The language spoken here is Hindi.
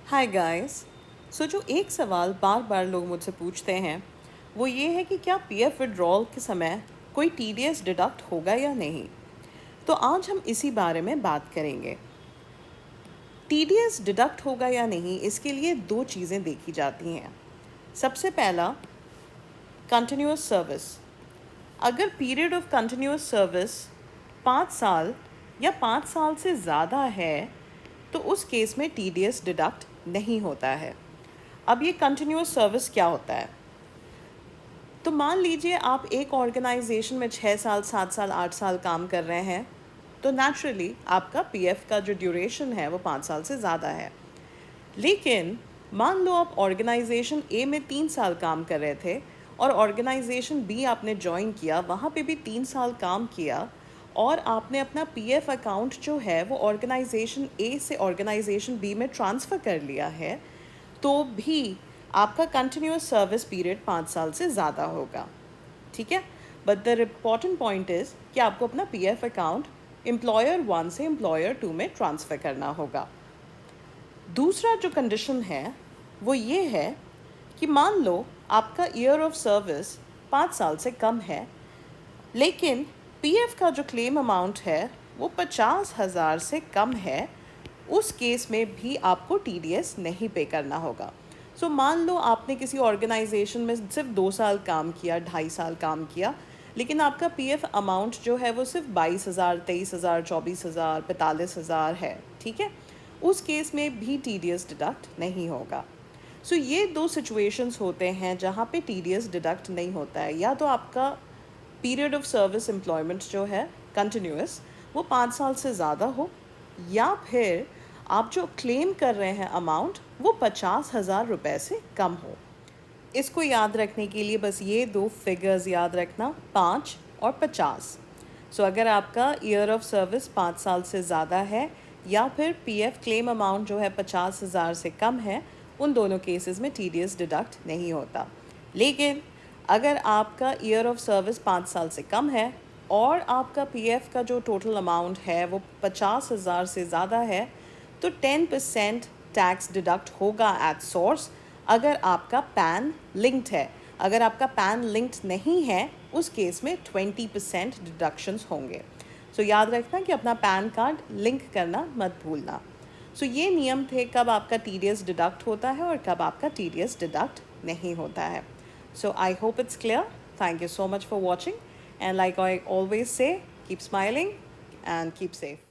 Hi guys. जो एक सवाल बार बार लोग मुझसे पूछते हैं वो ये है कि क्या पीएफ विड्रॉल के समय कोई टीडीएस डिडक्ट होगा या नहीं। तो आज हम इसी बारे में बात करेंगे। टीडीएस डिडक्ट होगा या नहीं, इसके लिए दो चीज़ें देखी जाती हैं। सबसे पहला, कंटिन्यूअस सर्विस। अगर पीरियड ऑफ कंटिन्यूअस सर्विस 5 साल या 5 साल से ज़्यादा है तो उस केस में टीडीएस डिडक्ट नहीं होता है। अब ये कंटिन्यूअस सर्विस क्या होता है? तो मान लीजिए आप एक ऑर्गेनाइजेशन में 6 साल 7 साल 8 साल काम कर रहे हैं, तो नेचुरली आपका पीएफ का जो ड्यूरेशन है वो 5 साल से ज़्यादा है। लेकिन मान लो आप ऑर्गेनाइजेशन ए में 3 साल काम कर रहे थे और ऑर्गेनाइजेशन बी आपने ज्वाइन किया, वहाँ पे भी 3 साल काम किया और आपने अपना पीएफ अकाउंट जो है वो ऑर्गेनाइजेशन ए से ऑर्गेनाइजेशन बी में ट्रांसफ़र कर लिया है, तो भी आपका कंटिन्यूअस सर्विस पीरियड 5 साल से ज़्यादा होगा। ठीक है, but the important point is कि आपको अपना पीएफ अकाउंट एम्प्लॉयर 1 से एम्प्लॉयर 2 में ट्रांसफ़र करना होगा। दूसरा जो कंडीशन है वो ये है कि मान लो आपका ईयर ऑफ सर्विस 5 साल से कम है, लेकिन पीएफ का जो क्लेम अमाउंट है वो 50,000 से कम है, उस केस में भी आपको टीडीएस नहीं पे करना होगा। मान लो आपने किसी ऑर्गेनाइजेशन में सिर्फ 2 साल काम किया, 2.5 साल काम किया, लेकिन आपका पीएफ अमाउंट जो है वो सिर्फ 22,000, 23,000, 24,000, 45,000 है। ठीक है, उस केस में भी टीडीएस डिडक्ट नहीं होगा। ये दो सिचुएशंस होते हैं जहाँ पे टीडीएस डिडक्ट नहीं होता है। या तो आपका पीरियड ऑफ सर्विस एम्प्लॉयमेंट जो है कंटिन्यूअस वो 5 साल से ज़्यादा हो, या फिर आप जो क्लेम कर रहे हैं अमाउंट वो 50,000 रुपये से कम हो। इसको याद रखने के लिए बस ये दो फिगर्स याद रखना, 5 और 50। अगर आपका ईयर ऑफ सर्विस 5 साल से ज़्यादा है या फिर पीएफ क्लेम अमाउंट जो है 50,000 से कम है, उन दोनों केसेस में टीडीएस डिडक्ट नहीं होता। लेकिन अगर आपका ईयर ऑफ सर्विस 5 साल से कम है और आपका पीएफ का जो टोटल अमाउंट है वो 50,000 से ज़्यादा है, तो 10% टैक्स डिडक्ट होगा एट सोर्स अगर आपका पैन लिंक्ड है। अगर आपका पैन लिंक्ड नहीं है, उस केस में 20% डिडक्शंस होंगे। याद रखना कि अपना पैन कार्ड लिंक करना मत भूलना। ये नियम थे कब आपका टीडीएस डिडक्ट होता है और कब आपका टीडीएस डिडक्ट नहीं होता है। I hope it's clear. Thank you so much for watching, and like I always say, keep smiling and keep safe.